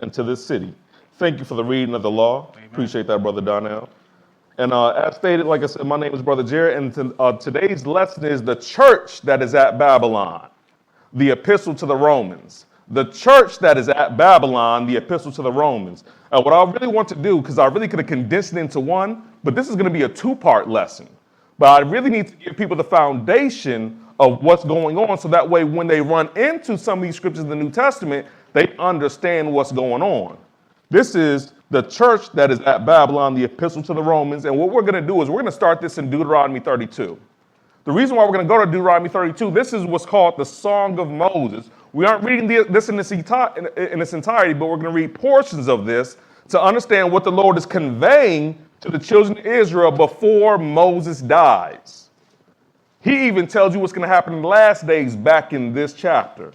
and to this city. Thank you for the reading of the law. Amen. Appreciate that, Brother Donnell. And as stated, like I said, my name is Brother Jared, and today's lesson is the church that is at Babylon, the epistle to the Romans. The church that is at Babylon, the epistle to the Romans. What I really want to do, because I really could have condensed it into one, but this is going to be a two-part lesson. But I really need to give people the foundation of what's going on, so that way when they run into some of these scriptures in the New Testament, they understand what's going on. This is the church that is at Babylon, the epistle to the Romans. And what we're going to do is we're going to start this in Deuteronomy 32. The reason why we're going to go to Deuteronomy 32, this is what's called the Song of Moses. We aren't reading this in its entirety, but we're going to read portions of this to understand what the Lord is conveying to the children of Israel before Moses dies. He even tells you what's going to happen in the last days back in this chapter.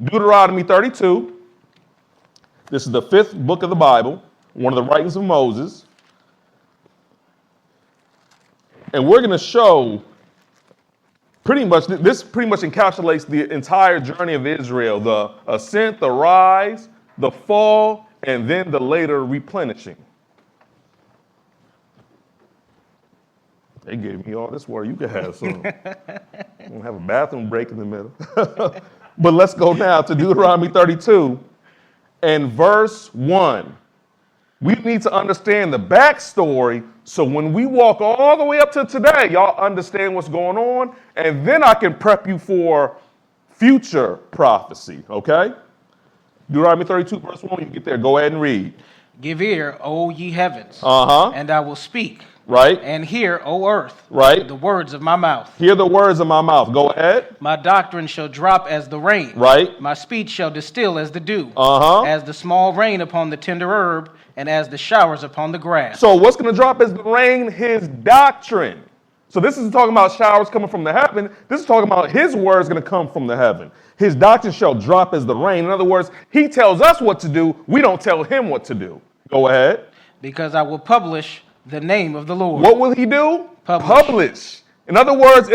Deuteronomy 32. This is the 5th book of the Bible, one of the writings of Moses. And we're going to show this pretty much encapsulates the entire journey of Israel, the ascent, the rise, the fall, and then the later replenishing. They gave me all this word. You could have some. I'm going to have a bathroom break in the middle. But let's go now to Deuteronomy 32 and verse 1. We need to understand the backstory, so when we walk all the way up to today, y'all understand what's going on, and then I can prep you for future prophecy, okay? Deuteronomy 32, verse 1, when you get there, go ahead and read. Give ear, O ye heavens, and I will speak. Right. And hear, O earth, right, the words of my mouth. Hear the words of my mouth. Go ahead. My doctrine shall drop as the rain. Right. My speech shall distill as the dew. As the small rain upon the tender herb, and as the showers upon the grass. So what's going to drop as the rain? His doctrine. So this isn't talking about showers coming from the heaven. This is talking about his words going to come from the heaven. His doctrine shall drop as the rain. In other words, he tells us what to do. We don't tell him what to do. Go ahead. Because I will publish the name of the Lord. What will he do? Publish. In other words,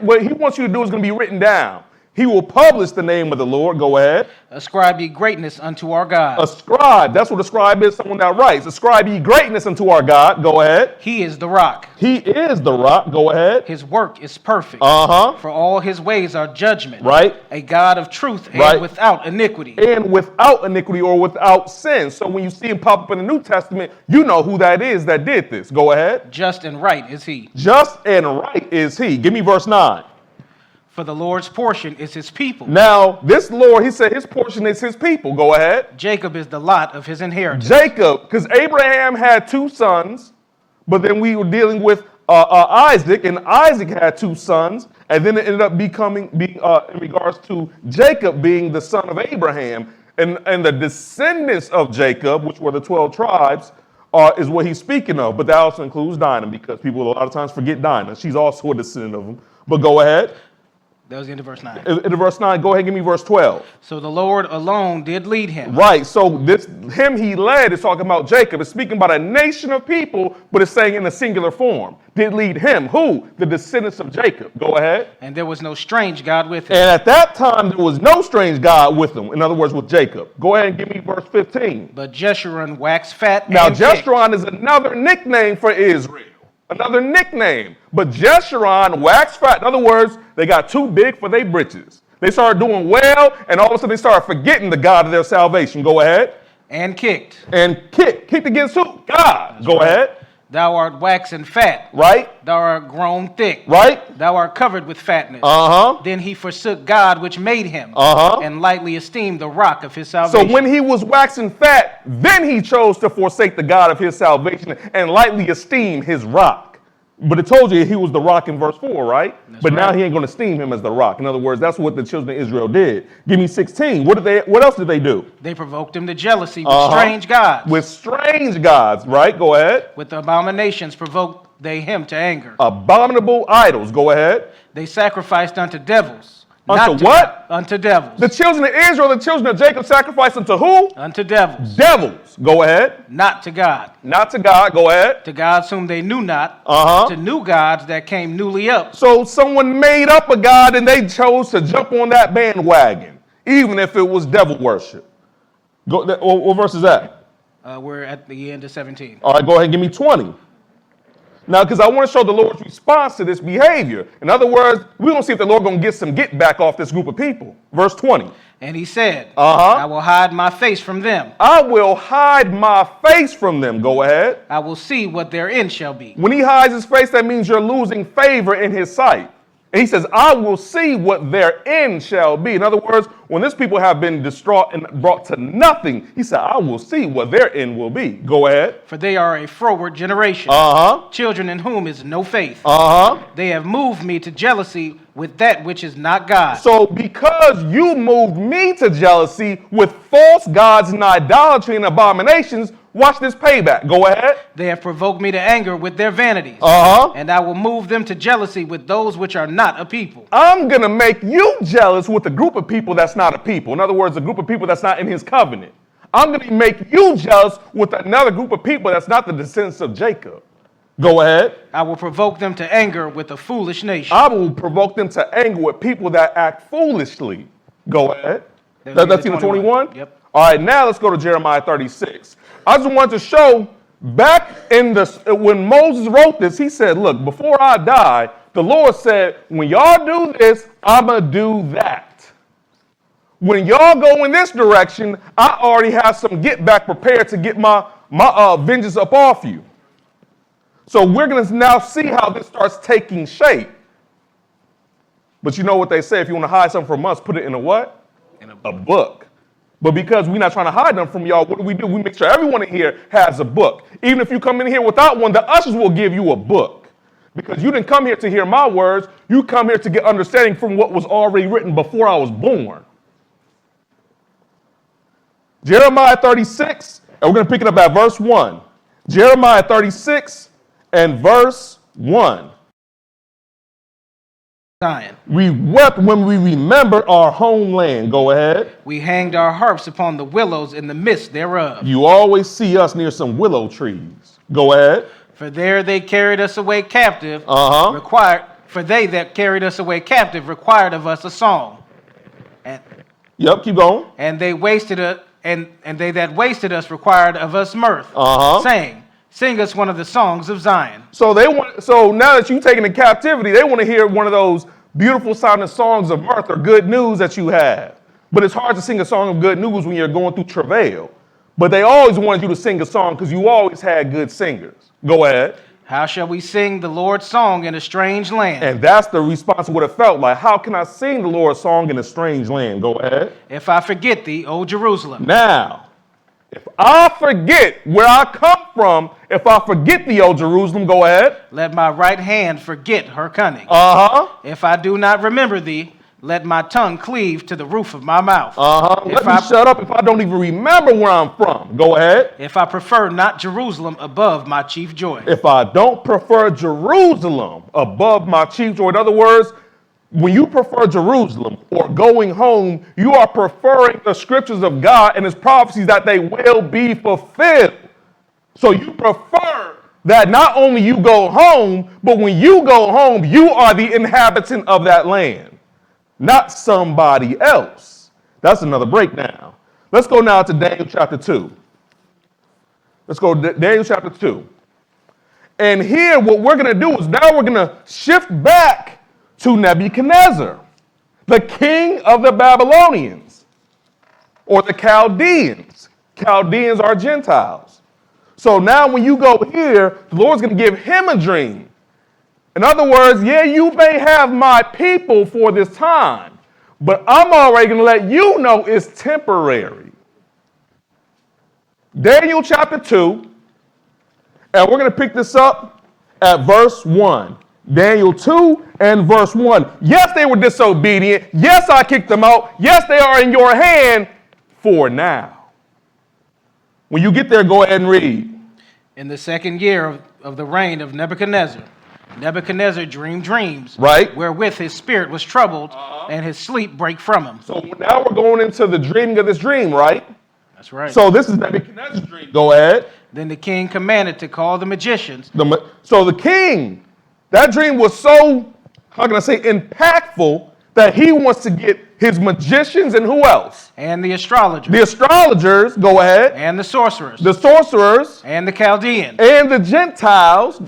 what he wants you to do is going to be written down. He will publish the name of the Lord. Go ahead. Ascribe ye greatness unto our God. Ascribe. That's what a scribe is, someone that writes. Ascribe ye greatness unto our God. Go ahead. He is the rock. He is the rock. Go ahead. His work is perfect. For all his ways are judgment. Right. A God of truth and without iniquity. And without iniquity or without sin. So when you see him pop up in the New Testament, you know who that is that did this. Go ahead. Just and right is he. Just and right is he. Give me verse 9. For the Lord's portion is his people. Now, this Lord, he said his portion is his people. Go ahead. Jacob is the lot of his inheritance. Jacob, because Abraham had 2 sons, but then we were dealing with Isaac, and Isaac had 2 sons, and then it ended up being in regards to Jacob being the son of Abraham, and the descendants of Jacob, which were the 12 tribes, is what he's speaking of. But that also includes Dinah, because people a lot of times forget Dinah. She's also a descendant of him. But go ahead. That was the end of verse 9. In verse 9, go ahead and give me verse 12. So the Lord alone did lead him. Right, so him he led is talking about Jacob. It's speaking about a nation of people, but it's saying in a singular form. Did lead him. Who? The descendants of Jacob. Go ahead. And there was no strange God with him. And at that time, there was no strange God with him. In other words, with Jacob. Go ahead and give me verse 15. But Jeshurun waxed fat. Now, Jeshurun is another nickname for Israel. Another nickname. But Jeshurun waxed fat. In other words, they got too big for their britches. They started doing well, and all of a sudden they started forgetting the God of their salvation. Go ahead. And kicked. And kicked. Kicked against who? God. That's Go ahead. Thou art waxen fat. Right. Thou art grown thick. Right. Thou art covered with fatness. Then he forsook God which made him. And lightly esteemed the rock of his salvation. So when he was waxing fat, then he chose to forsake the God of his salvation and lightly esteem his rock. But it told you he was the rock in verse 4, right? But now he ain't going to esteem him as the rock. In other words, that's what the children of Israel did. Give me 16. What else did they do? They provoked him to jealousy with strange gods. With strange gods, right? Go ahead. With abominations provoked they him to anger. Abominable idols. Go ahead. They sacrificed unto devils. Unto what? Unto devils. The children of Israel, the children of Jacob sacrificed unto who? Unto devils. Devils. Go ahead. Not to God. Not to God. Go ahead. To gods whom they knew not. To new gods that came newly up. So someone made up a god and they chose to jump on that bandwagon, even if it was devil worship. Go. What verse is that? We're at the end of 17. All right, go ahead and give me 20. Now, because I want to show the Lord's response to this behavior. In other words, we're going to see if the Lord going to get some get back off this group of people. Verse 20. And he said, I will hide my face from them. I will hide my face from them. Go ahead. I will see what their end shall be. When he hides his face, that means you're losing favor in his sight. And he says, I will see what their end shall be. In other words, when this people have been distraught and brought to nothing, he said, I will see what their end will be. Go ahead. For they are a froward generation, children in whom is no faith. They have moved me to jealousy with that which is not God. So because you moved me to jealousy with false gods and idolatry and abominations, watch this payback. Go ahead. They have provoked me to anger with their vanities. And I will move them to jealousy with those which are not a people. I'm going to make you jealous with a group of people that's not a people. In other words, a group of people that's not in his covenant. I'm going to make you jealous with another group of people that's not the descendants of Jacob. Go ahead. I will provoke them to anger with a foolish nation. I will provoke them to anger with people that act foolishly. Go ahead. That's in 21? Yep. All right, now let's go to Jeremiah 36. I just wanted to show back in when Moses wrote this, he said, look, before I die, the Lord said, when y'all do this, I'm going to do that. When y'all go in this direction, I already have some get back prepared to get my vengeance up off you. So we're going to now see how this starts taking shape. But you know what they say, if you want to hide something from us, put it in a what? In a book. But because we're not trying to hide them from y'all, what do? We make sure everyone in here has a book. Even if you come in here without one, the ushers will give you a book. Because you didn't come here to hear my words. You come here to get understanding from what was already written before I was born. Jeremiah 36, and we're going to pick it up at verse 1. Jeremiah 36 and verse 1. Zion. We wept when we remembered our homeland. Go ahead. We hanged our harps upon the willows in the midst thereof. You always see us near some willow trees. Go ahead. For there they carried us away captive. For they that carried us away captive required of us a song. Yep, keep going. And they wasted us, and they that wasted us required of us mirth, saying, sing us one of the songs of Zion. So now that you've taken in captivity, they want to hear one of those beautiful sounding songs of mirth or good news that you have. But it's hard to sing a song of good news when you're going through travail. But they always wanted you to sing a song because you always had good singers. Go ahead. How shall we sing the Lord's song in a strange land? And that's the response of what it felt like. How can I sing the Lord's song in a strange land? Go ahead. If I forget thee, O Jerusalem. Now, if I forget where I come from, if I forget thee, O Jerusalem, go ahead. Let my right hand forget her cunning. If I do not remember thee, let my tongue cleave to the roof of my mouth. Let me shut up if I don't even remember where I'm from. Go ahead. If I prefer not Jerusalem above my chief joy. If I don't prefer Jerusalem above my chief joy. In other words, when you prefer Jerusalem or going home, you are preferring the scriptures of God and his prophecies that they will be fulfilled. So you prefer that not only you go home, but when you go home, you are the inhabitant of that land, not somebody else. That's another breakdown. Let's go now to Daniel chapter 2. Let's go to Daniel chapter 2. And here what we're going to do is now we're going to shift back to Nebuchadnezzar, the king of the Babylonians, or the Chaldeans. Chaldeans are Gentiles. So now when you go here, the Lord's going to give him a dream. In other words, yeah, you may have my people for this time, but I'm already going to let you know it's temporary. Daniel chapter 2, and we're going to pick this up at verse 1. Daniel 2 and verse 1. Yes, they were disobedient. Yes, I kicked them out. Yes, they are in your hand for now. When you get there, go ahead and read. In the second year of the reign of Nebuchadnezzar, Nebuchadnezzar dreamed dreams, right, wherewith his spirit was troubled, and his sleep brake from him. So now we're going into the dreaming of this dream, right? That's right. So this is Nebuchadnezzar's dream. Go ahead. Then the king commanded to call the magicians. So the king, that dream was so, how can I say, impactful that he wants to get his magicians, and who else? And the astrologers. The astrologers, go ahead. And the sorcerers. The sorcerers. And the Chaldeans. And the Gentiles,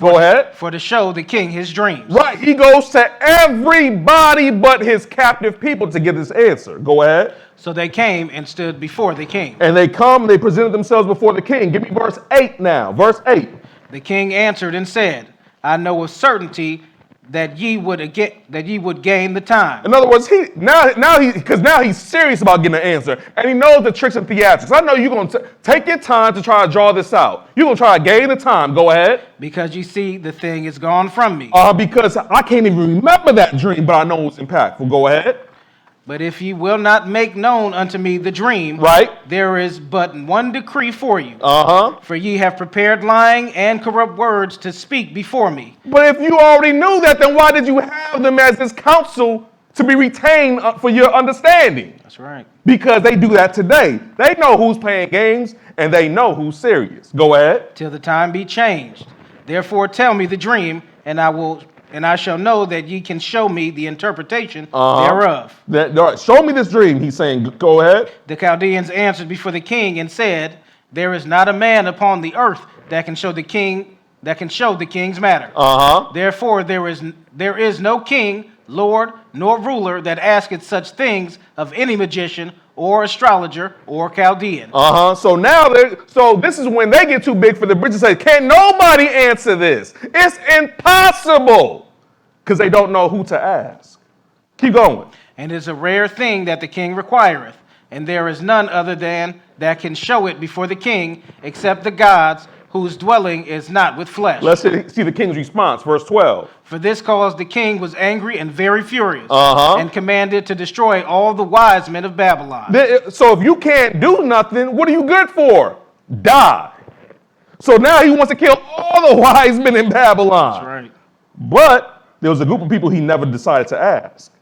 go ahead. For to show the king his dreams. Right, he goes to everybody but his captive people to get this answer. Go ahead. So they came and stood before the king. And they presented themselves before the king. Give me verse 8 now. Verse 8. The king answered and said, I know with certainty that ye would gain the time. In other words, now he's serious about getting an answer, and he knows the tricks and theatrics. I know you're going to take your time to try to draw this out. You're going to try to gain the time. Go ahead. Because you see, the thing is gone from me. Because I can't even remember that dream, but I know it's impactful. Go ahead. But if ye will not make known unto me the dream, right, there is but one decree for you. For ye have prepared lying and corrupt words to speak before me. But if you already knew that, then why did you have them as this counsel to be retained for your understanding? That's right. Because they do that today. They know who's playing games and they know who's serious. Go ahead. Till the time be changed. Therefore tell me the dream, and I shall know that ye can show me the interpretation thereof. Show me this dream, he's saying. Go ahead. The Chaldeans answered before the king and said, there is not a man upon the earth that can show the king's matter. Therefore there is no king, lord, nor ruler that asketh such things of any magician or astrologer or Chaldean. So now, this is when they get too big for the britches. Say, can nobody answer this? It's impossible, because they don't know who to ask. Keep going. And it is a rare thing that the king requireth, and there is none other than that can show it before the king, except the gods, whose dwelling is not with flesh. Let's see the king's response, verse 12. For this cause the king was angry and very furious, and commanded to destroy all the wise men of Babylon. So if you can't do nothing, what are you good for? Die. So now he wants to kill all the wise men in Babylon. That's right. But there was a group of people he never decided to ask.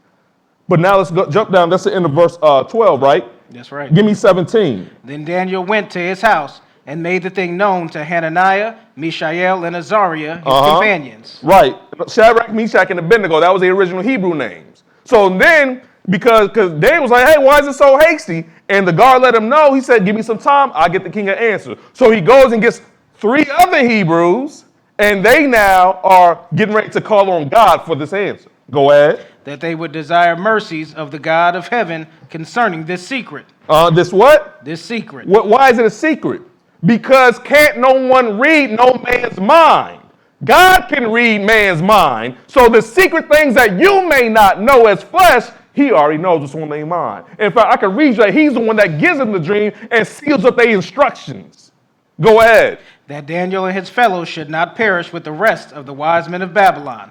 But now let's jump down. That's the end of verse 12, right? That's right. Give me 17. Then Daniel went to his house and made the thing known to Hananiah, Mishael, and Azariah, his companions. Right. Shadrach, Meshach, and Abednego, that was the original Hebrew names. So then, because Daniel was like, hey, why is it so hasty? And the guard let him know. He said, give me some time. I'll get the king an answer. So he goes and gets 3 other Hebrews, and they now are getting ready to call on God for this answer. Go ahead. That they would desire mercies of the God of heaven concerning this secret. This what? This secret. Why is it a secret? Because can't no one read no man's mind. God can read man's mind. So the secret things that you may not know as flesh, he already knows what's on their mind. In fact, I can read you that he's the one that gives them the dream and seals up their instructions. Go ahead. That Daniel and his fellows should not perish with the rest of the wise men of Babylon.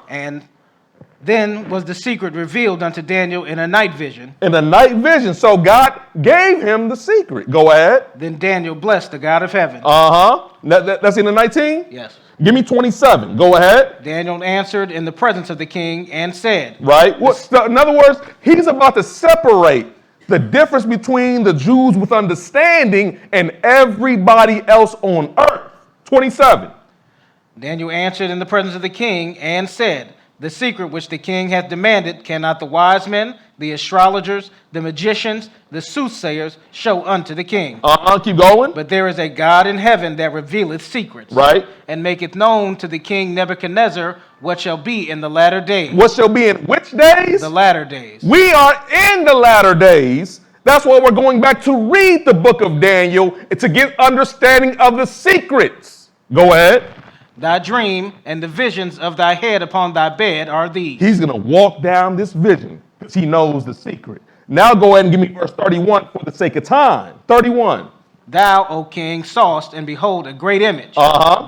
And then was the secret revealed unto Daniel in a night vision. In a night vision. So God gave him the secret. Go ahead. Then Daniel blessed the God of heaven. That's in the 19? Yes. Give me 27. Go ahead. Daniel answered in the presence of the king and said. Right. In other words, he's about to separate the difference between the Jews with understanding and everybody else on earth. 27. Daniel answered in the presence of the king and said, the secret which the king hath demanded cannot the wise men, the astrologers, the magicians, the soothsayers show unto the king. Keep going. But there is a God in heaven that revealeth secrets. Right. And maketh known to the king Nebuchadnezzar what shall be in the latter days. What shall be in which days? The latter days. We are in the latter days. That's why we're going back to read the book of Daniel to get understanding of the secrets. Go ahead. Thy dream and the visions of thy head upon thy bed are these. He's going to walk down this vision because he knows the secret. Now go ahead and give me verse 31 for the sake of time. 31. Thou, O king, sawest, and behold, a great image.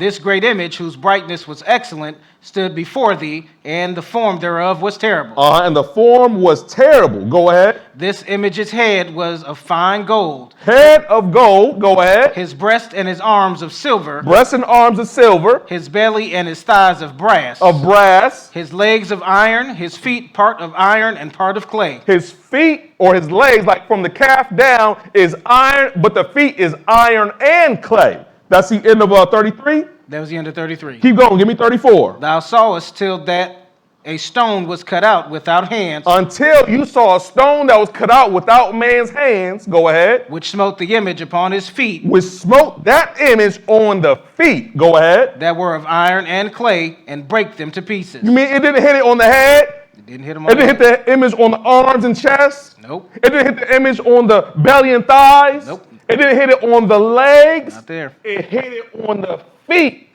This great image, whose brightness was excellent, stood before thee, and the form thereof was terrible. And the form was terrible. Go ahead. This image's head was of fine gold. Head of gold. Go ahead. His breast and his arms of silver. Breast and arms of silver. His belly and his thighs of brass. Of brass. His legs of iron. His feet part of iron and part of clay. His feet or his legs, like from the calf down, is iron, but the feet is iron and clay. That's the end of 33? That was the end of 33. Keep going. Give me 34. Thou sawest till that a stone was cut out without hands, Until you saw a stone that was cut out without man's hands. Go ahead. which smote the image upon his feet, Which smote that image on the feet. Go ahead. that were of iron and clay, and break them to pieces. You mean it didn't hit it on the head? It didn't hit him It on didn't the hit the image on the arms and chest? Nope, It didn't hit the image on the belly and thighs? Nope. It didn't hit it on the legs? not there. It hit it on the feet,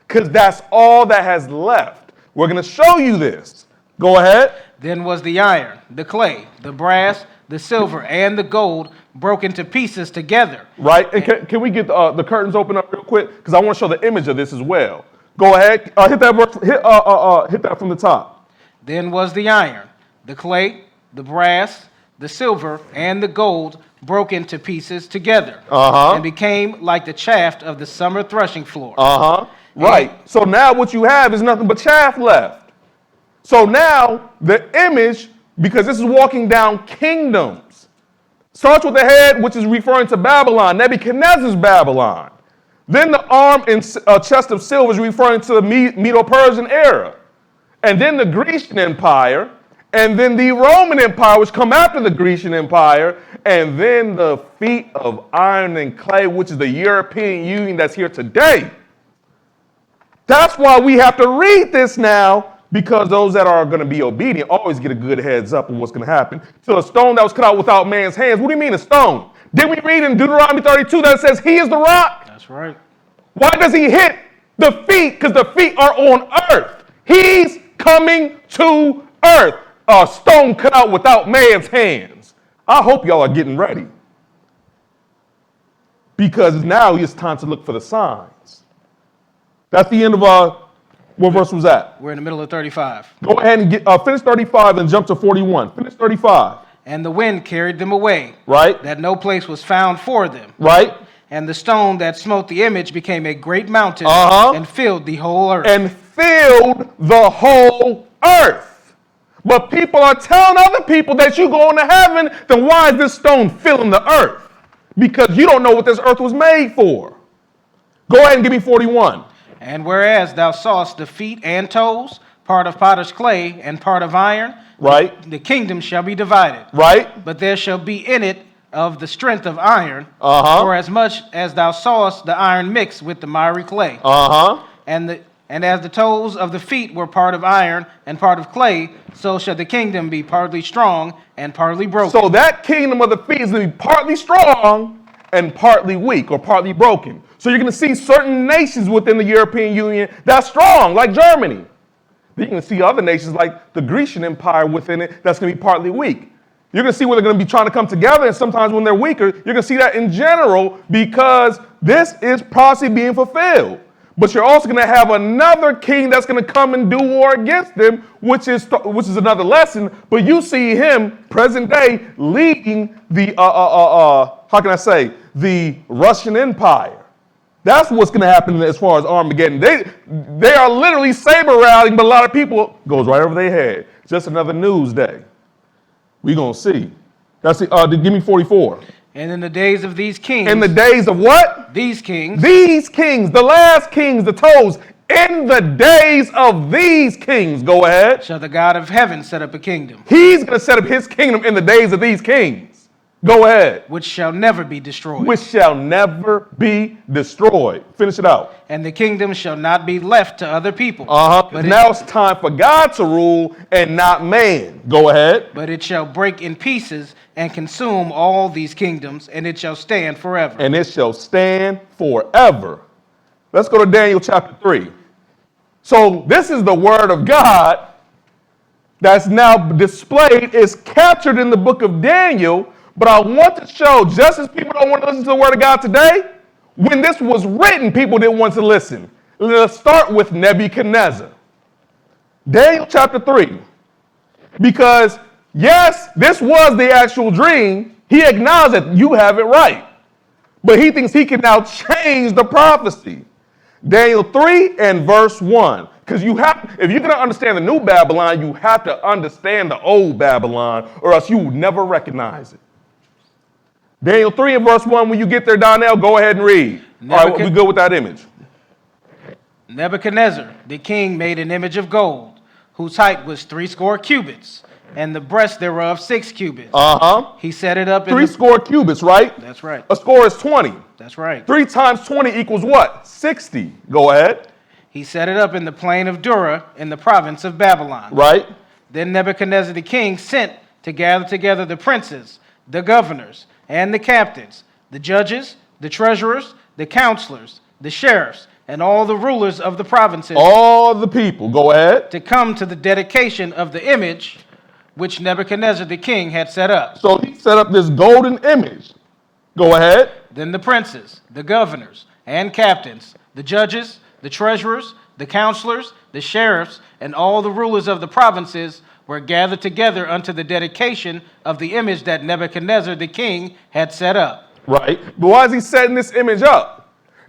because that's all that has left. We're going to show you this. Go ahead. Then was the iron, the clay, the brass, the silver, and the gold broken to pieces together. Right? And can we get the curtains open up real quick? Because I want to show the image of this as well. Go ahead. Hit that verse. Hit that from the top. Then was the iron, the clay, the brass, the silver, and the gold broken to pieces together, and became like the chaff of the summer threshing floor. Right. So now what you have is nothing but chaff left. So now the image, because this is walking down kingdoms, starts with the head, which is referring to Babylon, Nebuchadnezzar's Babylon. Then the arm and chest of silver is referring to the Medo-Persian era. And then the Grecian Empire, and then the Roman Empire, which come after the Grecian Empire, and then the feet of iron and clay, which is the European Union that's here today. That's why we have to read this now, because those that are going to be obedient always get a good heads up on what's going to happen. So a stone that was cut out without man's hands. What do you mean a stone? Did we read in Deuteronomy 32 that it says he is the rock? That's right. Why does he hit the feet? Because the feet are on earth. He's coming to earth. A stone cut out without man's hands. I hope y'all are getting ready, because now it's time to look for the signs. That's the end of what verse was that? We're in the middle of 35. Go ahead and finish 35 and jump to 41. Finish 35. And the wind carried them away, Right? that no place was found for them. Right? And the stone that smote the image became a great mountain, and filled the whole earth. And filled the whole earth. But people are telling other people that you're going to heaven, then why is this stone filling the earth? Because you don't know what this earth was made for. Go ahead and give me 41. And whereas thou sawest the feet and toes, part of potter's clay and part of iron, Right? the kingdom shall be divided. Right? But there shall be in it of the strength of iron, Uh-huh. for as much as thou sawest the iron mixed with the miry clay. Uh-huh. And as the toes of the feet were part of iron and part of clay, so shall the kingdom be partly strong and partly broken. So that kingdom of the feet is going to be partly strong and partly weak or partly broken. So you're going to see certain nations within the European Union that's strong, like Germany. Then you're going to see other nations like the Grecian Empire within it that's going to be partly weak. You're going to see where they're going to be trying to come together, and sometimes when they're weaker, you're going to see that in general, because this is prophecy being fulfilled. But you're also going to have another king that's going to come and do war against them, which is another lesson. But you see him present day leading the the Russian Empire. That's what's going to happen as far as Armageddon. They are literally saber rattling, but a lot of people goes right over their head. Just another news day. We're going to see. That's it. Give me 44. And in the days of these kings. In the days of what? These kings. These kings, the last kings, the toes. In the days of these kings, go ahead. Shall the God of heaven set up a kingdom. He's going to set up his kingdom in the days of these kings. Go ahead. Which shall never be destroyed. Which shall never be destroyed. Finish it out. And the kingdom shall not be left to other people. But now it's time for God to rule and not man. Go ahead. But it shall break in pieces and consume all these kingdoms, and it shall stand forever. And it shall stand forever. Let's go to Daniel chapter 3. So this is the word of God that's now displayed, is captured in the book of Daniel. But I want to show, just as people don't want to listen to the word of God today, when this was written, people didn't want to listen. Let's start with Nebuchadnezzar. Daniel chapter 3. Because, yes, this was the actual dream. He acknowledged that you have it right. But he thinks he can now change the prophecy. Daniel 3 and verse 1. Because if you're going to understand the new Babylon, you have to understand the old Babylon, or else you will never recognize it. Daniel 3 and verse 1, when you get there, Donnell, go ahead and read. All right, we good with that image. Nebuchadnezzar, the king, made an image of gold, whose height was 60 cubits, and the breadth thereof 6 cubits. He set it up in 60 cubits, right? That's right. A score is 20. That's right. 3 times 20 equals what? 60. Go ahead. He set it up in the plain of Dura in the province of Babylon. Right. Then Nebuchadnezzar the king sent to gather together the princes, the governors, and the captains, the judges, the treasurers, the counselors, the sheriffs, and all the rulers of the provinces. All the people. Go ahead. To come to the dedication of the image which Nebuchadnezzar the king had set up. So he set up this golden image. Go ahead. Then the princes, the governors, and captains, the judges, the treasurers, the counselors, the sheriffs, and all the rulers of the provinces were gathered together unto the dedication of the image that Nebuchadnezzar the king had set up. Right. But why is he setting this image up?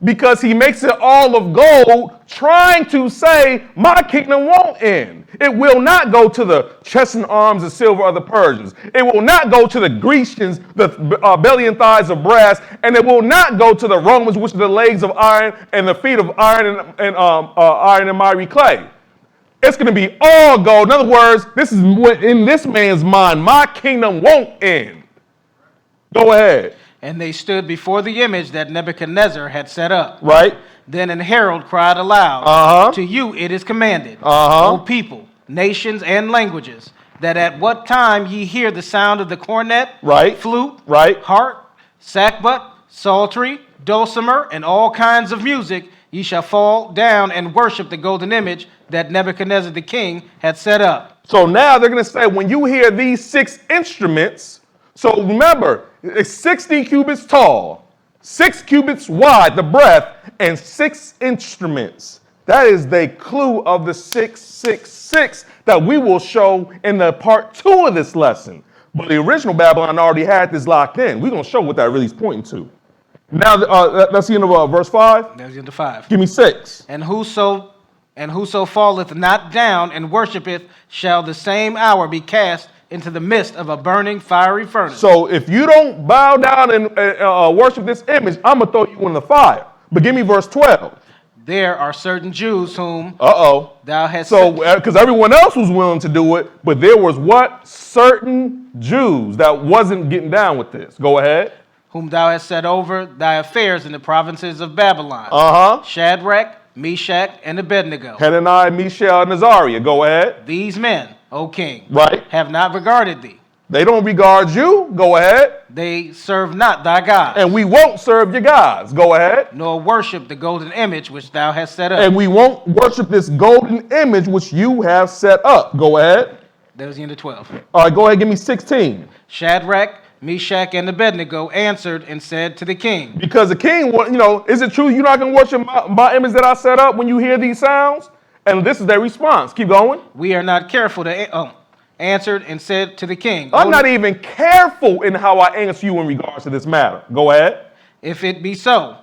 Because he makes it all of gold, trying to say, my kingdom won't end. It will not go to the chest and arms of silver of the Persians. It will not go to the Grecians, the belly and thighs of brass. And it will not go to the Romans, which are the legs of iron and the feet of iron and iron and miry clay. It's going to be all gold. In other words, this is what in this man's mind, my kingdom won't end. Go ahead. And they stood before the image that Nebuchadnezzar had set up. Right. Then an herald cried aloud, To you it is commanded, O people, nations, and languages, that at what time ye hear the sound of the cornet, flute, harp, sackbut, psaltery, dulcimer, and all kinds of music, ye shall fall down and worship the golden image that Nebuchadnezzar the king had set up. So now they're going to say, when you hear these 6 instruments, so remember, it's 60 cubits tall, 6 cubits wide, the breadth, and 6 instruments. That is the clue of the 666 that we will show in the part 2 of this lesson. But the original Babylon already had this locked in. We're going to show what that really is pointing to. Now, that's the end of verse 5. That's the end of 5. Give me 6. And whoso falleth not down and worshipeth shall the same hour be cast into the midst of a burning fiery furnace. So if you don't bow down and worship this image, I'm going to throw you in the fire. But give me verse 12. There are certain Jews whom thou hast... So, because everyone else was willing to do it, but there was what? Certain Jews that wasn't getting down with this. Go ahead. Whom thou hast set over thy affairs in the provinces of Babylon. Shadrach, Meshach, and Abednego. Hananiah, Mishael, and Azariah. Go ahead. These men, O king, have not regarded thee. They don't regard you. Go ahead. They serve not thy gods. And we won't serve your gods. Go ahead. Nor worship the golden image which thou hast set up. And we won't worship this golden image which you have set up. Go ahead. That was the end of 12. All right, go ahead. Give me 16. Shadrach, Meshach, and Abednego answered and said to the king. Because the king, is it true you're not going to worship my image that I set up when you hear these sounds? And this is their response. Keep going. We are not careful to... answered and said to the king. I'm not even careful in how I answer you in regards to this matter. Go ahead. If it be so.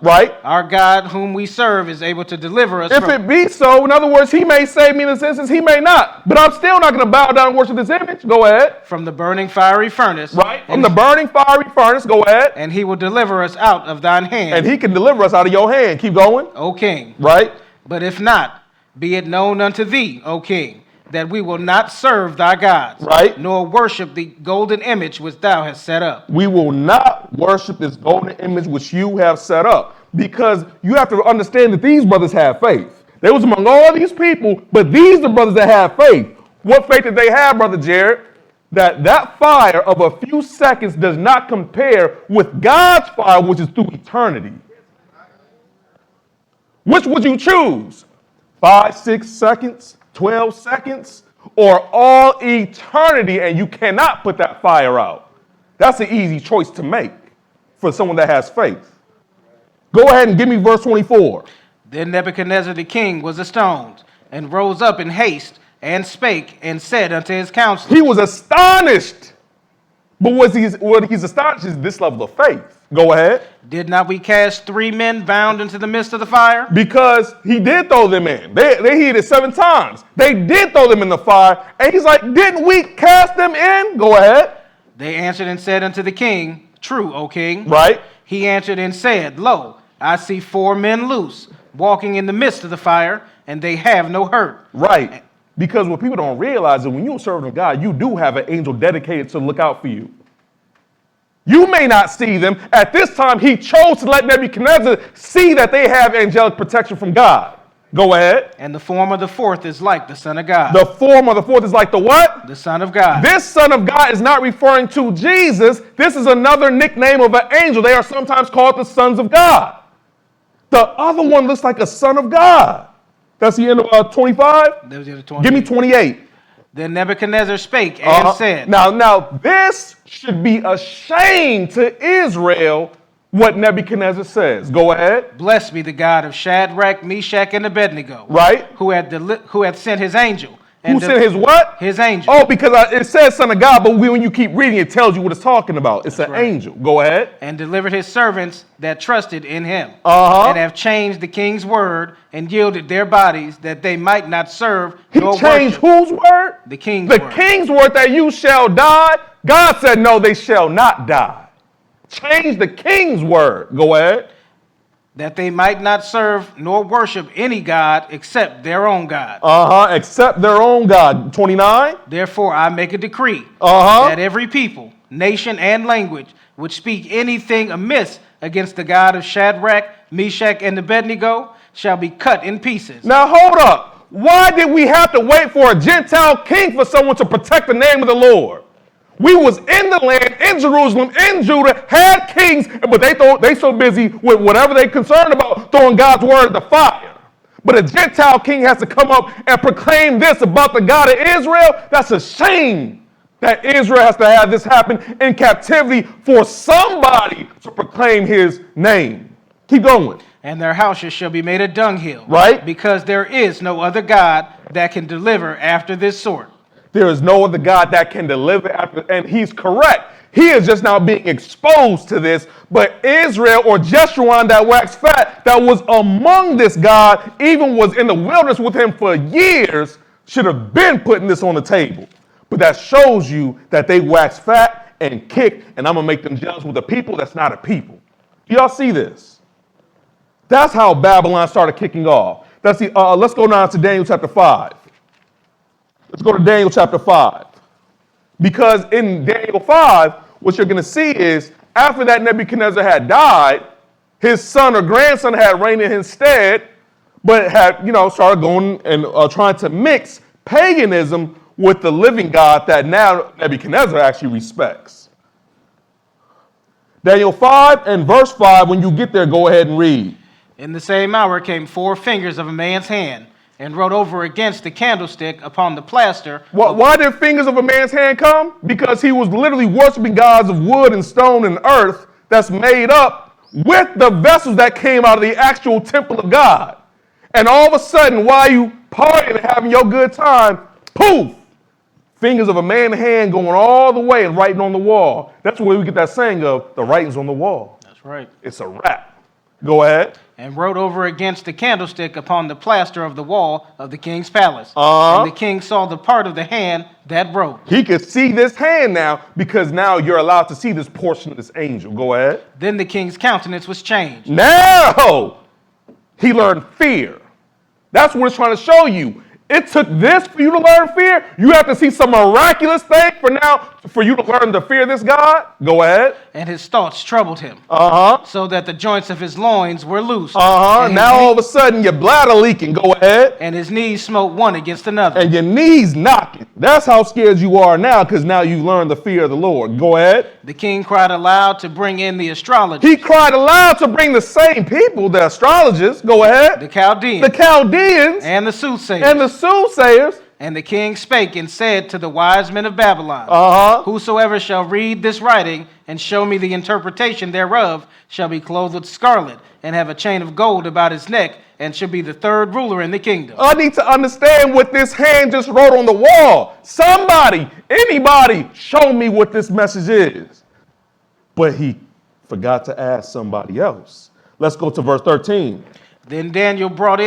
Our God whom we serve is able to deliver us If it be so, in other words, he may save me in this instance, he may not. But I'm still not going to bow down and worship this image. Go ahead. From the burning fiery furnace. From the burning fiery furnace. Go ahead. And he will deliver us out of thine hand. And he can deliver us out of your hand. Keep going. O king. But if not, be it known unto thee, O king, that we will not serve thy gods, nor worship the golden image which thou hast set up. We will not worship this golden image which you have set up. Because you have to understand that these brothers have faith. They was among all these people, but these are the brothers that have faith. What faith did they have, Brother Jared? That fire of a few seconds does not compare with God's fire, which is through eternity. Which would you choose? 5, 6 seconds? 12 seconds, or all eternity, and you cannot put that fire out? That's an easy choice to make for someone that has faith. Go ahead and give me verse 24. Then Nebuchadnezzar the king was astonished, and rose up in haste, and spake, and said unto his counselors. He was astonished. But what he's astonished is this level of faith. Go ahead. Did not we cast 3 men bound into the midst of the fire? Because he did throw them in. They hit it 7 times. They did throw them in the fire. And he's like, didn't we cast them in? Go ahead. They answered and said unto the king, True, O king. He answered and said, Lo, I see 4 men loose, walking in the midst of the fire, and they have no hurt. Because what people don't realize is when you're serving God, you do have an angel dedicated to look out for you. You may not see them. At this time, he chose to let Nebuchadnezzar see that they have angelic protection from God. Go ahead. And the form of the fourth is like the Son of God. The form of the fourth is like the what? The Son of God. This Son of God is not referring to Jesus. This is another nickname of an angel. They are sometimes called the sons of God. The other one looks like a son of God. That's the end of 25? Give me 28. Then Nebuchadnezzar spake and said. Now, this should be a shame to Israel what Nebuchadnezzar says. Go ahead. Blessed be the God of Shadrach, Meshach, and Abednego. Right. Who had sent his angel. Who sent his what? His angel. Oh, because it says son of God, but when you keep reading, it tells you what it's talking about. It's an angel. Go ahead. And delivered his servants that trusted in him. And have changed the king's word and yielded their bodies that they might not serve nor worship. He changed whose word? The king's word. The king's word that you shall die. God said, no, they shall not die. Change the king's word. Go ahead. That they might not serve nor worship any God except their own God. Except their own God. 29. Therefore I make a decree that every people, nation, and language which speak anything amiss against the God of Shadrach, Meshach, and Abednego shall be cut in pieces. Now hold up. Why did we have to wait for a Gentile king for someone to protect the name of the Lord? We was in the land, in Jerusalem, in Judah, had kings, but they so busy with whatever they concerned about throwing God's word in the fire. But a Gentile king has to come up and proclaim this about the God of Israel. That's a shame that Israel has to have this happen in captivity for somebody to proclaim his name. Keep going. And their houses shall be made a dunghill. Right. Because there is no other God that can deliver after this sort. There is no other God that can deliver after, and he's correct. He is just now being exposed to this. But Israel or Jeshurun that waxed fat, that was among this God, even was in the wilderness with him for years, should have been putting this on the table. But that shows you that they waxed fat and kicked, and I'm going to make them jealous with a people that's not a people. Do y'all see this? That's how Babylon started kicking off. Let's go now to Daniel chapter 5. Let's go to Daniel chapter 5. Because in Daniel 5, what you're going to see is after that Nebuchadnezzar had died, his son or grandson had reigned in his stead, but had, started going and trying to mix paganism with the living God that now Nebuchadnezzar actually respects. Daniel 5 and verse 5, when you get there, go ahead and read. In the same hour came 4 fingers of a man's hand, and wrote over against the candlestick upon the plaster. Why did fingers of a man's hand come? Because he was literally worshiping gods of wood and stone and earth that's made up with the vessels that came out of the actual temple of God. And all of a sudden, while you partying and having your good time, poof, fingers of a man's hand going all the way and writing on the wall. That's where we get that saying of the writings on the wall. That's right. It's a wrap. Go ahead. And wrote over against the candlestick upon the plaster of the wall of the king's palace. And the king saw the part of the hand that wrote. He could see this hand now because now you're allowed to see this portion of this angel. Go ahead. Then the king's countenance was changed. Now he learned fear. That's what it's trying to show you. It took this for you to learn fear. You have to see some miraculous thing for you to learn to fear this God. Go ahead. And his thoughts troubled him. So that the joints of his loins were loose. Now all of a sudden your bladder leaking. Go ahead. And his knees smote one against another. And your knees knocking. That's how scared you are now, because now you learned the fear of the Lord. Go ahead. The king cried aloud to bring in the astrologers. He cried aloud to bring the same people, the astrologers. Go ahead. The Chaldeans. And the soothsayers. And the king spake and said to the wise men of Babylon, whosoever shall read this writing and show me the interpretation thereof shall be clothed with scarlet and have a chain of gold about his neck and shall be the third ruler in the kingdom. I need to understand what this hand just wrote on the wall. Somebody, anybody, show me what this message is. But he forgot to ask somebody else. Let's go to verse 13. Then was Daniel brought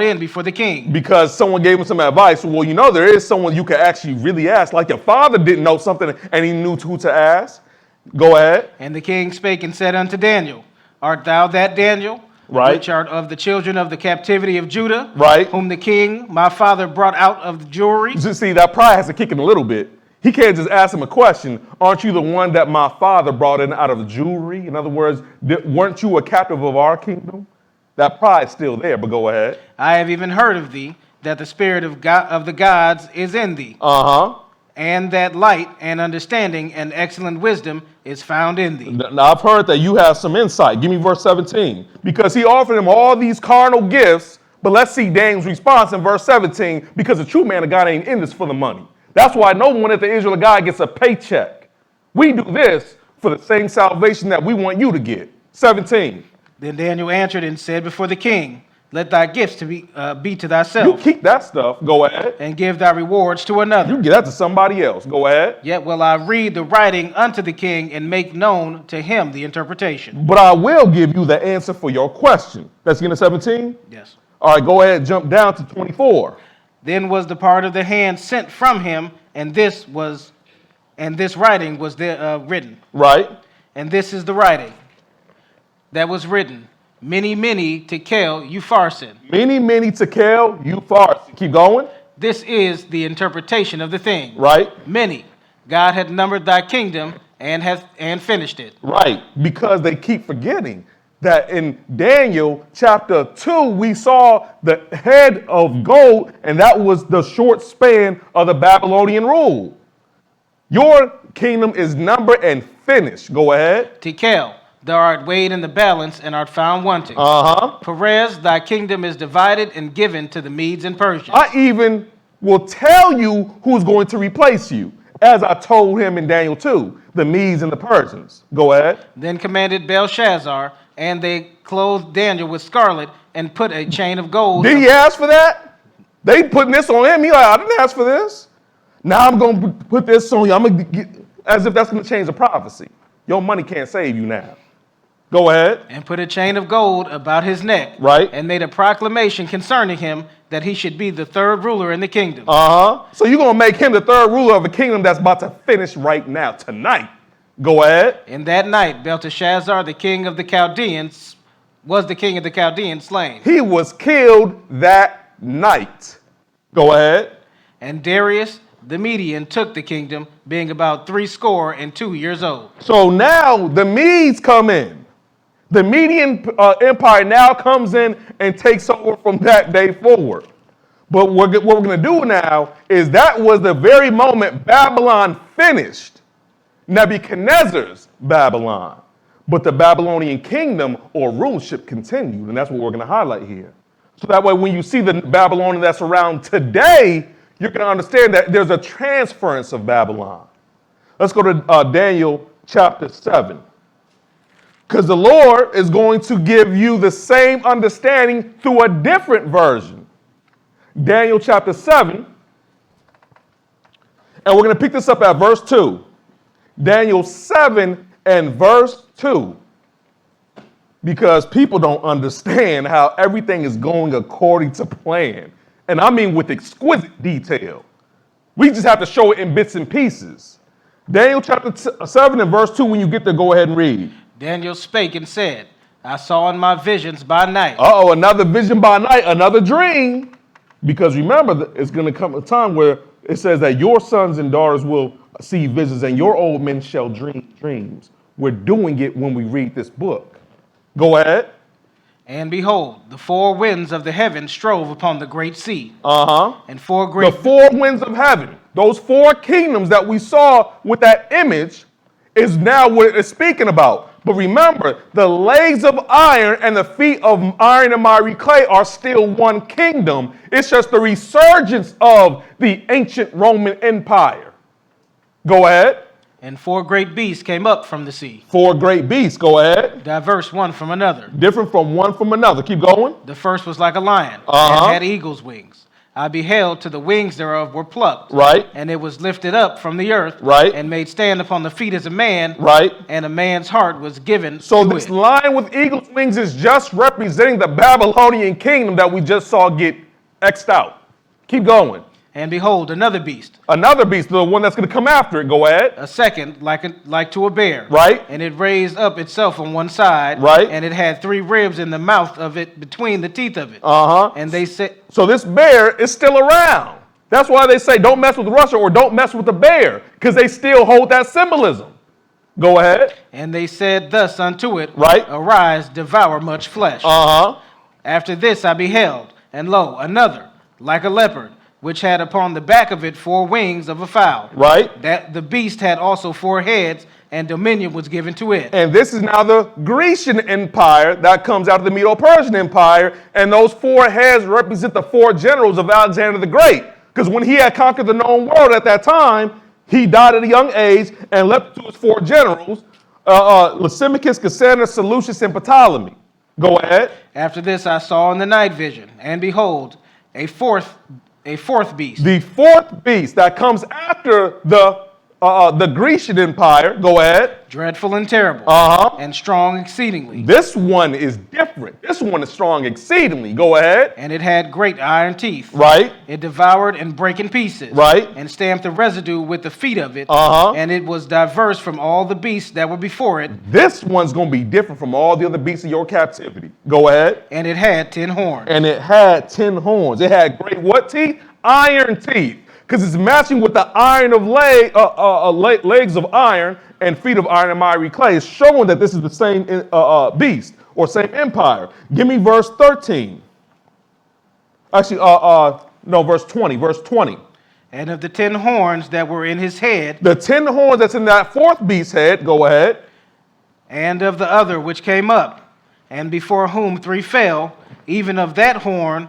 in before the king. Because someone gave him some advice. Well, there is someone you can actually really ask. Like your father didn't know something and he knew who to ask. Go ahead. And the king spake and said unto Daniel, art thou that Daniel, Right. which are of the children of the captivity of Judah, Right. whom the king, my father, brought out of the Jewry. Just see, that pride has to kick in a little bit. He can't just ask him a question. Aren't you the one that my father brought in out of the Jewry? In other words, weren't you a captive of our kingdom? That pride's still there, but go ahead. I have even heard of thee, that the spirit of God, of the gods is in thee, Uh-huh. and that light and understanding and excellent wisdom is found in thee. Now, I've heard that you have some insight. Give me verse 17. Because he offered him all these carnal gifts, but let's see Daniel's response in verse 17, because the true man of God ain't in this for the money. That's why no one at the Israel of God gets a paycheck. We do this for the same salvation that we want you to get. 17. Then Daniel answered and said before the king, let thy gifts to be to You thyself, keep that stuff. Go ahead. and give thy rewards to another. You give that to somebody else. Go ahead. Yet will I read the writing unto the king and make known to him the interpretation. But I will give you the answer for your question. Let's get to 17. Yes. All right, go ahead and jump down to 24. Then was the part of the hand sent from him, and this writing was there written. Right. And this is the writing that was written. Many, many tekel upharsin. Many tekel upharsin. Keep going. This is the interpretation of the thing. Right. Many. God hath numbered thy kingdom and finished it. Right. Because they keep forgetting that in Daniel chapter 2, we saw the head of gold, and that was the short span of the Babylonian rule. Your kingdom is numbered and finished. Go ahead. Tekel. Thou art weighed in the balance and art found wanting. Uh-huh. Perez, thy kingdom is divided and given to the Medes and Persians. I even will tell you who's going to replace you, as I told him in Daniel 2, the Medes and the Persians. Go ahead. Then commanded Belshazzar, and they clothed Daniel with scarlet and put a chain of gold. Did he ask for that? They putting this on him. He like, I didn't ask for this. Now I'm going to put this on you. I'm going to get, as if that's going to change the prophecy. Your money can't save you now. Go ahead. And put a chain of gold about his neck. Right. And made a proclamation concerning him that he should be the third ruler in the kingdom. Uh-huh. So you're going to make him the third ruler of a kingdom that's about to finish right now, tonight. Go ahead. In that night, Belteshazzar, the king of the Chaldeans, was the king of the Chaldeans slain. He was killed that night. Go ahead. And Darius, the Median, took the kingdom, being about 62 years old. So now the Medes come in. The Median Empire now comes in and takes over from that day forward. But what we're going to do now is that was the very moment Babylon finished Nebuchadnezzar's Babylon. But the Babylonian kingdom or rulership continued, and that's what we're going to highlight here. So that way when you see the Babylonian that's around today, you're going to understand that there's a transference of Babylon. Let's go to Daniel chapter 7. Because the Lord is going to give you the same understanding through a different version. Daniel chapter 7. And we're going to pick this up at verse 2. Daniel 7 and verse 2. Because people don't understand how everything is going according to plan. And I mean with exquisite detail. We just have to show it in bits and pieces. Daniel chapter 7 and verse 2, when you get there, go ahead and read. Daniel spake and said, I saw in my visions by night. Uh-oh, another vision by night, another dream. Because remember, it's going to come a time where it says that your sons and daughters will see visions and your old men shall dream dreams. We're doing it when we read this book. Go ahead. And behold, the four winds of the heaven strove upon the great sea. Uh-huh. And four great... The four winds of heaven, those four kingdoms that we saw with that image is now what it's speaking about. But remember, the legs of iron and the feet of iron and miry clay are still one kingdom. It's just the resurgence of the ancient Roman Empire. Go ahead. And four great beasts came up from the sea. Four great beasts. Go ahead. Diverse one from another. Different from one from another. Keep going. The first was like a lion, Uh-huh. and had eagle's wings. I beheld till the wings thereof were plucked. Right. And it was lifted up from the earth. Right. And made stand upon the feet as a man. Right. And a man's heart was given So to this it. lion with eagle's wings is just representing the Babylonian kingdom that we just saw get X'd out. Keep going. And behold, another beast, Another beast, the one that's going to come after it. Go ahead. a second, like to a bear. Right. And it raised up itself on one side. Right. And it had 3 ribs in the mouth of it, between the teeth of it. And they said, So this bear is still around. That's why they say don't mess with Russia or don't mess with the bear, because they still hold that symbolism. Go ahead. and they said thus unto it, Right. Arise, devour much flesh. After this I beheld, and lo, another, like a leopard, which had upon the back of it 4 wings of a fowl. Right. That the beast had also 4 heads, and dominion was given to it. And this is now the Grecian Empire that comes out of the Medo-Persian Empire, and those 4 heads represent the 4 generals of Alexander the Great. Because when he had conquered the known world at that time, he died at a young age and left to his 4 generals, Lysimachus, Cassander, Seleucus, and Ptolemy. Go ahead. After this I saw in the night vision, and behold, a fourth beast. The 4th beast that comes after the Grecian Empire. Go ahead. Dreadful and terrible, and strong exceedingly. This one is different. This one is strong exceedingly. Go ahead. And it had great iron teeth. Right. It devoured and brake in pieces. Right. And stamped the residue with the feet of it. Uh-huh. And it was diverse from all the beasts that were before it. This one's going to be different from all the other beasts of your captivity. Go ahead. And it had 10 horns. And it had 10 horns. It had great what teeth? Iron teeth. Because it's matching with the iron of legs of iron and feet of iron and miry clay. It's showing that this is the same beast or same empire. Give me verse 13. Actually, no, verse 20. Verse 20. And of the 10 horns that were in his head, The 10 horns that's in that 4th beast's head. Go ahead. and of the other which came up, and before whom 3 fell, even of that horn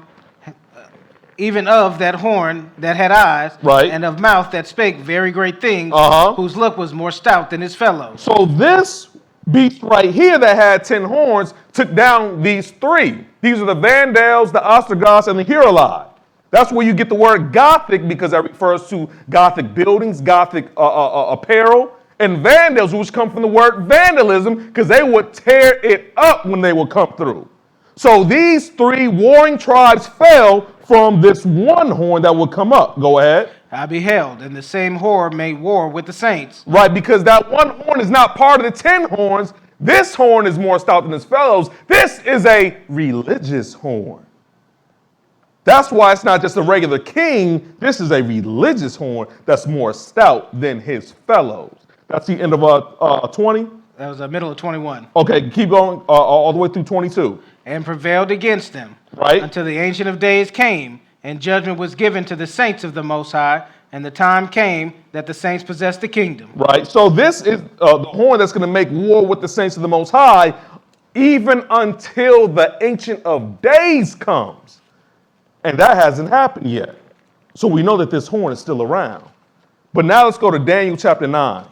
that had eyes, Right. and of mouth that spake very great things, whose look was more stout than his fellows. So this beast right here that had 10 horns took down these 3. These are the Vandals, the Ostrogoths, and the Heruli. That's where you get the word Gothic, because that refers to Gothic buildings, Gothic apparel, and Vandals, which come from the word vandalism, because they would tear it up when they would come through. So these 3 warring tribes fell from this one horn that would come up. Go ahead. I beheld, and the same horror made war with the saints. Right, because that one horn is not part of the 10 horns. This horn is more stout than his fellows. This is a religious horn. That's why it's not just a regular king. This is a religious horn that's more stout than his fellows. That's the end of 20. That was the middle of 21. Okay, keep going all the way through 22. And prevailed against them, Right. until the Ancient of Days came, and judgment was given to the saints of the Most High, and the time came that the saints possessed the kingdom. Right. So this is the horn that's going to make war with the saints of the Most High, even until the Ancient of Days comes. And that hasn't happened yet. So we know that this horn is still around. But now let's go to Daniel chapter 9.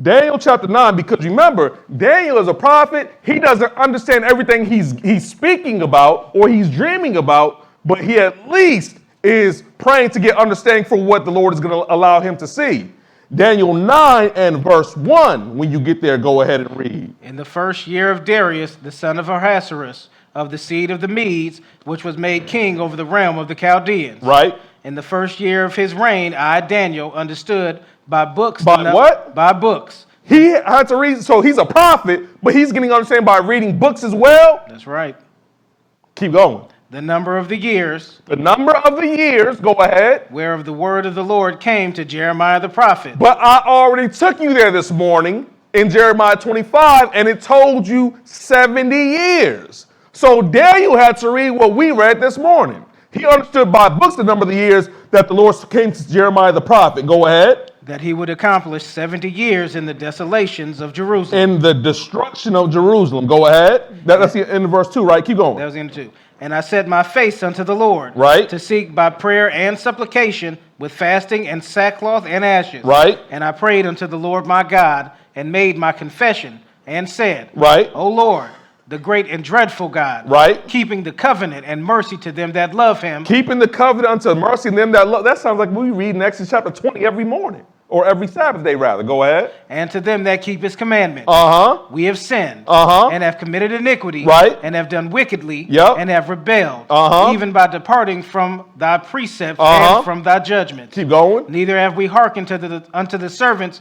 Daniel chapter 9, because remember, Daniel is a prophet. He doesn't understand everything he's speaking about or he's dreaming about, but he at least is praying to get understanding for what the Lord is going to allow him to see. Daniel 9 and verse 1, when you get there, go ahead and read. In the first year of Darius, the son of Ahasuerus, of the seed of the Medes, which was made king over the realm of the Chaldeans. Right? In the first year of his reign, I, Daniel, understood by books. By what? By books. He had to read, so he's a prophet, but he's getting understanding by reading books as well. That's right. Keep going. The number of the years. The number of the years, go ahead. Whereof the word of the Lord came to Jeremiah the prophet. But I already took you there this morning in Jeremiah 25, and it told you 70 years. So Daniel had to read what we read this morning. He understood by books the number of the years that the Lord came to Jeremiah the prophet. Go ahead. That he would accomplish 70 years in the desolations of Jerusalem. In the destruction of Jerusalem. Go ahead. That's the end of verse 2, right? Keep going. That was the end of 2. And I set my face unto the Lord. Right. To seek by prayer and supplication with fasting and sackcloth and ashes. Right. And I prayed unto the Lord my God and made my confession and said, Right. O Lord, the great and dreadful God, Right. keeping the covenant and mercy to them that love him. Keeping the covenant unto mercy and them that love. That sounds like we read in Exodus chapter 20 every morning or every Sabbath day rather. Go ahead. And to them that keep his commandments. We have sinned, and have committed iniquity, Right. and have done wickedly, Yep. and have rebelled, even by departing from thy precepts and from thy judgments. Keep going. Neither have we hearkened unto the servants,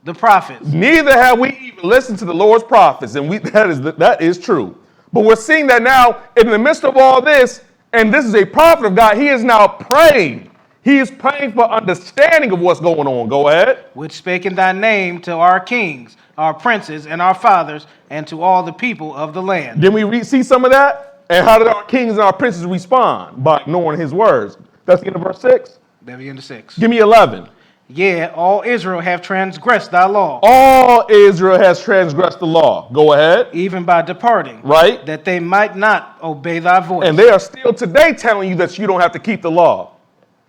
the prophets. Neither have we even listened to the Lord's prophets, and that is true. But we're seeing that now in the midst of all this, and this is a prophet of God, he is now praying. He is praying for understanding of what's going on. Go ahead. Which spake in thy name to our kings, our princes, and our fathers, and to all the people of the land. Didn't we see some of that? And how did our kings and our princes respond? By ignoring his words. That's the end of verse 6. There we get to 6. Give me 11. Yeah, all Israel have transgressed thy law. All Israel has transgressed the law. Go ahead. Even by departing. Right. That they might not obey thy voice. And they are still today telling you that you don't have to keep the law.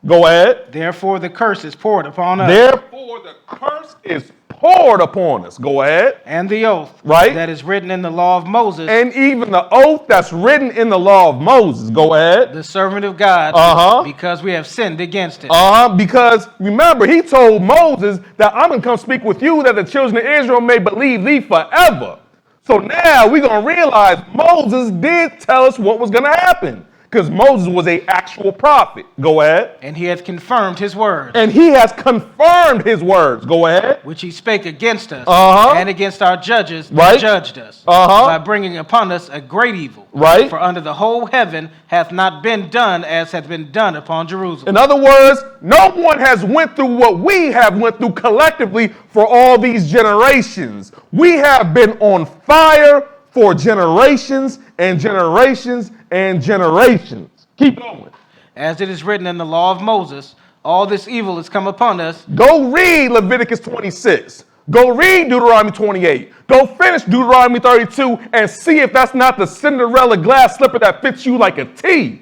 Go ahead. Therefore the curse is poured upon us. Therefore the curse is poured upon us. Go ahead. And the oath. Right. That is written in the law of Moses. And even the oath that's written in the law of Moses. Go ahead. The servant of God. Because we have sinned against it. Because remember, he told Moses that I'm going to come speak with you that the children of Israel may believe thee forever. So now we're going to realize Moses did tell us what was going to happen. Because Moses was an actual prophet. Go ahead. And he hath confirmed his words. And he has confirmed his words. Go ahead. Which he spake against us and against our judges that judged us by bringing upon us a great evil. Right. For under the whole heaven hath not been done as hath been done upon Jerusalem. In other words, no one has went through what we have went through collectively for all these generations. We have been on fire for generations and generations and generations. Keep going. As it is written in the law of Moses, all this evil has come upon us. Go read Leviticus 26. Go read Deuteronomy 28. Go finish Deuteronomy 32 and see if that's not the Cinderella glass slipper that fits you like a T.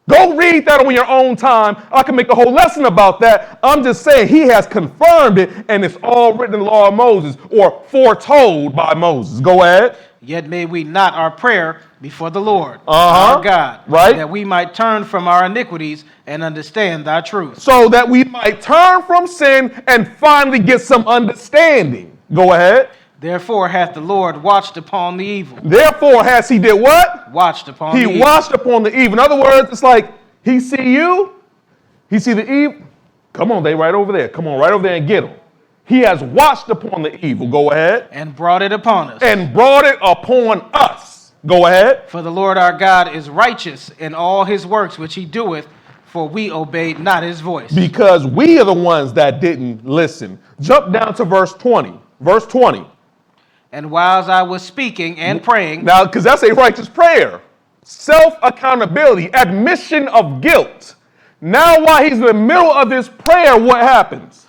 Go read that on your own time. I can make a whole lesson about that. I'm just saying he has confirmed it, and it's all written in the law of Moses or foretold by Moses. Go ahead. Yet made we not our prayer before the Lord, our God, that we might turn from our iniquities and understand thy truth. So that we might turn from sin and finally get some understanding. Go ahead. Therefore hath the Lord watched upon the evil. Therefore has he did what? Watched upon the evil. He watched upon the evil. In other words, it's like he see you, he see the evil. Come on, they right over there. Come on, right over there and get them. He has watched upon the evil. Go ahead. And brought it upon us. And brought it upon us. Go ahead. For the Lord our God is righteous in all his works which he doeth, for we obeyed not his voice. Because we are the ones that didn't listen. Jump down to verse 20. Verse 20. And whiles I was speaking and praying. Now, because that's a righteous prayer. Self-accountability, admission of guilt. Now, while he's in the middle of this prayer, what happens?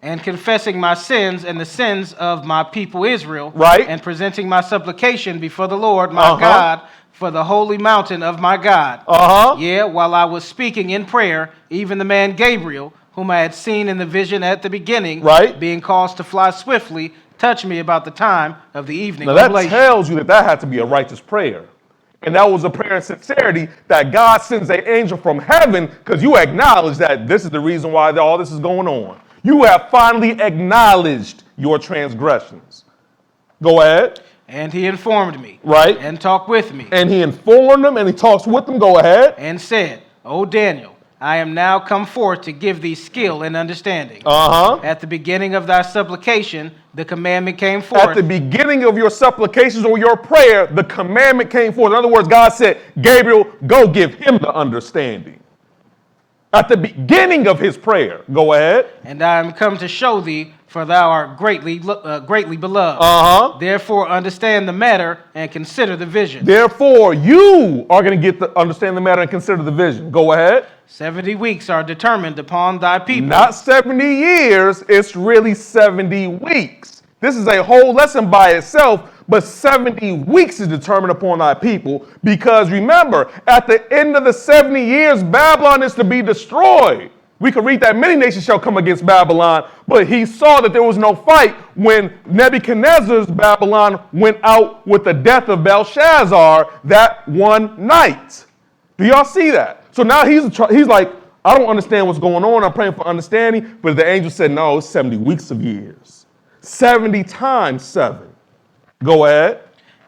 And confessing my sins and the sins of my people Israel. Right. And presenting my supplication before the Lord my God for the holy mountain of my God. Yeah, while I was speaking in prayer, even the man Gabriel, whom I had seen in the vision at the beginning, being caused to fly swiftly, touched me about the time of the evening. Now that tells you that had to be a righteous prayer. And that was a prayer in sincerity that God sends an angel from heaven because you acknowledge that this is the reason why all this is going on. You have finally acknowledged your transgressions. Go ahead. And he informed me. Right. And talked with me. And he informed them and he talks with them. Go ahead. And said, O Daniel, I am now come forth to give thee skill and understanding. At the beginning of thy supplication, the commandment came forth. At the beginning of your supplications or your prayer, the commandment came forth. In other words, God said, Gabriel, go give him the understanding. At the beginning of his prayer. Go ahead. And I am come to show thee, for thou art greatly beloved. Therefore understand the matter and consider the vision. Therefore you are going to get to understand the matter and consider the vision. Go ahead. 70 weeks are determined upon thy people. Not 70 years, it's really 70 weeks. This is a whole lesson by itself, but 70 weeks is determined upon thy people because remember, at the end of the 70 years, Babylon is to be destroyed. We could read that many nations shall come against Babylon, but he saw that there was no fight when Nebuchadnezzar's Babylon went out with the death of Belshazzar that one night. Do y'all see that? So now he's like, I don't understand what's going on. I'm praying for understanding. But the angel said, no, it's 70 weeks of years. 70 times 7. Go ahead.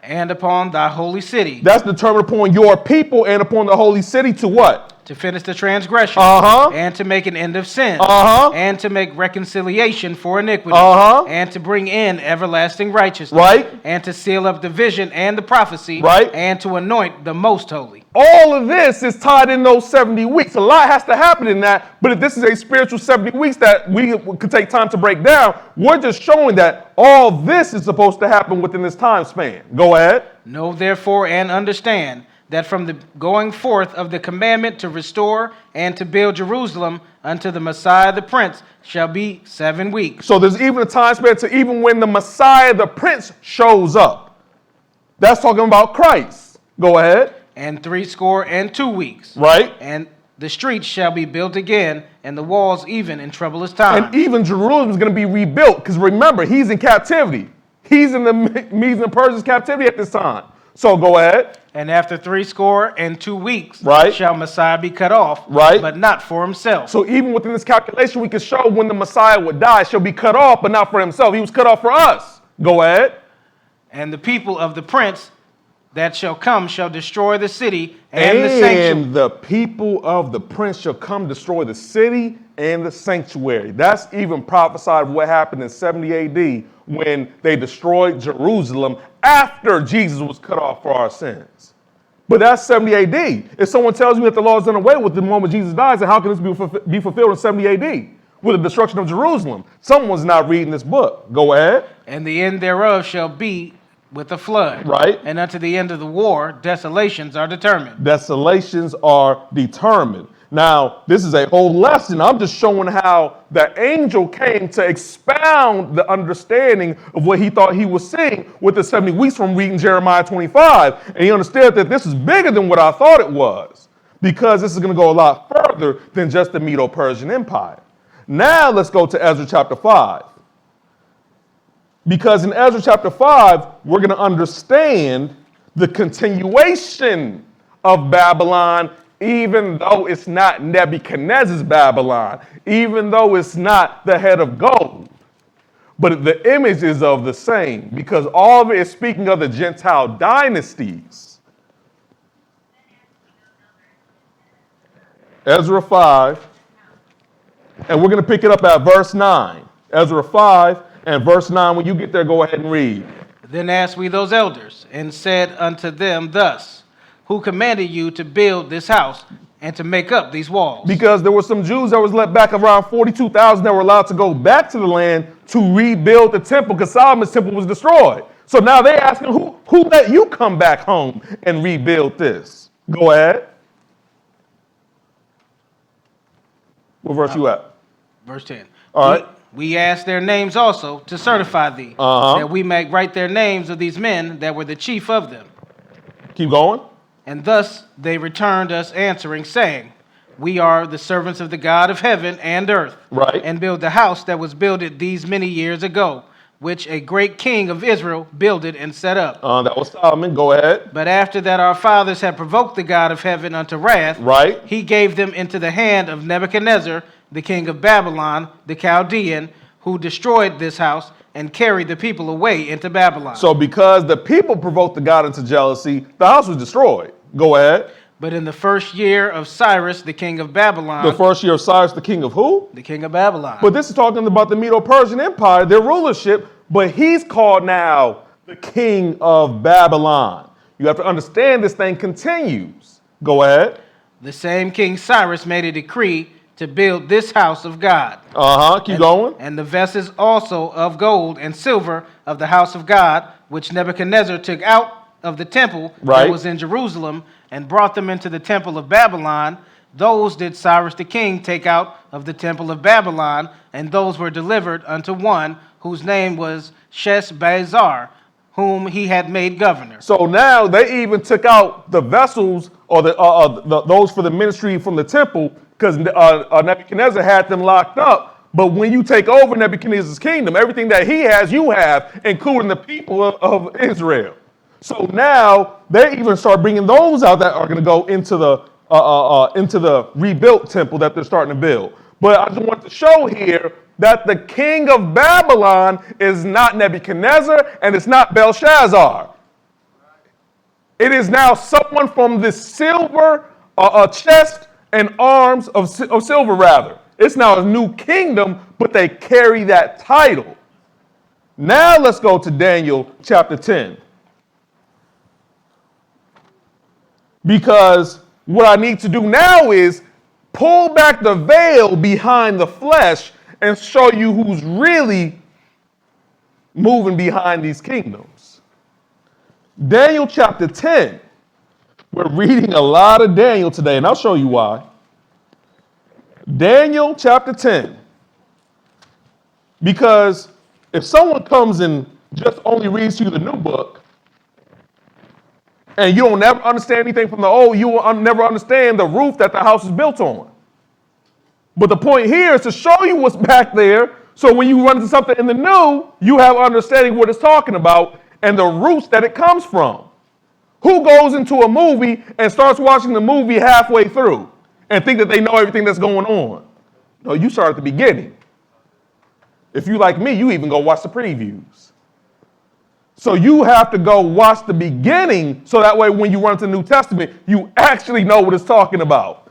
And upon thy holy city. That's determined upon your people and upon the holy city to what? To finish the transgression. And to make an end of sin. And to make reconciliation for iniquity. And to bring in everlasting righteousness. Right. And to seal up the vision and the prophecy. Right. And to anoint the most holy. All of this is tied in those 70 weeks. A lot has to happen in that, but if this is a spiritual 70 weeks that we could take time to break down, we're just showing that all this is supposed to happen within this time span. Go ahead. Know therefore and understand that from the going forth of the commandment to restore and to build Jerusalem unto the Messiah the Prince shall be 7 weeks. So there's even a time span to even when the Messiah the Prince shows up. That's talking about Christ. Go ahead. And 62 weeks. Right. And the streets shall be built again, and the walls even in troublous times. And even Jerusalem is going to be rebuilt, because remember, he's in captivity. He's in the Medes and Persians captivity at this time. So go ahead. And after 62 weeks, right, shall Messiah be cut off, right, but not for himself. So even within this calculation, we can show when the Messiah would die, shall be cut off, but not for himself. He was cut off for us. Go ahead. And the people of the prince that shall come shall destroy the city and the sanctuary. And the people of the prince shall come destroy the city and the sanctuary. That's even prophesied of what happened in 70 AD when they destroyed Jerusalem after Jesus was cut off for our sins. But that's 70 AD. If someone tells you that the law is done away with the moment Jesus dies, then how can this be fulfilled in 70 AD? With the destruction of Jerusalem. Someone's not reading this book. Go ahead. And the end thereof shall be with a flood. Right. And unto the end of the war, desolations are determined. Desolations are determined. Now, this is a whole lesson. I'm just showing how the angel came to expound the understanding of what he thought he was seeing with the 70 weeks from reading Jeremiah 25. And he understood that this is bigger than what I thought it was, because this is going to go a lot further than just the Medo-Persian Empire. Now let's go to Ezra chapter 5. Because in Ezra chapter 5, we're going to understand the continuation of Babylon, even though it's not Nebuchadnezzar's Babylon, even though it's not the head of gold. But the image is of the same, because all of it is speaking of the Gentile dynasties. Ezra 5, and we're going to pick it up at verse 9. Ezra 5 and verse 9. When you get there, go ahead and read. Then asked we those elders, and said unto them thus, who commanded you to build this house and to make up these walls? Because there were some Jews that was let back, around 42,000 that were allowed to go back to the land to rebuild the temple, because Solomon's temple was destroyed. So now they're asking, who let you come back home and rebuild this? Go ahead. What verse you at? Verse 10. All right. We asked their names also to certify thee, that we may write their names of these men that were the chief of them. Keep going. And thus they returned us answering, saying, we are the servants of the God of heaven and earth, right, and build the house that was builded these many years ago, which a great king of Israel builded and set up. That was Solomon. Go ahead. But after that our fathers had provoked the God of heaven unto wrath, right, he gave them into the hand of Nebuchadnezzar, the king of Babylon, the Chaldean, who destroyed this house and carried the people away into Babylon. So because the people provoked the God into jealousy, the house was destroyed. Go ahead. But in the first year of Cyrus, the king of Babylon. The first year of Cyrus, the king of who? The king of Babylon. But this is talking about the Medo-Persian Empire, their rulership, but he's called now the king of Babylon. You have to understand this thing continues. Go ahead. The same King Cyrus made a decree to build this house of God. Keep going. And the vessels also of gold and silver of the house of God, which Nebuchadnezzar took out of the temple that was in Jerusalem, and brought them into the temple of Babylon. Those did Cyrus the king take out of the temple of Babylon, and those were delivered unto one whose name was Sheshbazzar, whom he had made governor. So now they even took out the vessels, or those for the ministry from the temple, because Nebuchadnezzar had them locked up. But when you take over Nebuchadnezzar's kingdom, everything that he has, you have, including the people of Israel. So now they even start bringing those out that are going to go into the into the rebuilt temple that they're starting to build. But I just want to show here that the king of Babylon is not Nebuchadnezzar and it's not Belshazzar. It is now someone from the silver chest and arms of silver, rather. It's now a new kingdom, but they carry that title. Now let's go to Daniel chapter 10. Because what I need to do now is pull back the veil behind the flesh and show you who's really moving behind these kingdoms. Daniel chapter 10. We're reading a lot of Daniel today, and I'll show you why. Daniel chapter 10. Because if someone comes and just only reads you the new book, and you don't never understand anything from the old, you will never understand the roof that the house is built on. But the point here is to show you what's back there, so when you run into something in the new, you have understanding what it's talking about and the roots that it comes from. Who goes into a movie and starts watching the movie halfway through and think that they know everything that's going on? No, you start at the beginning. If you like me, you even go watch the previews. So you have to go watch the beginning so that way when you run to the New Testament, you actually know what it's talking about.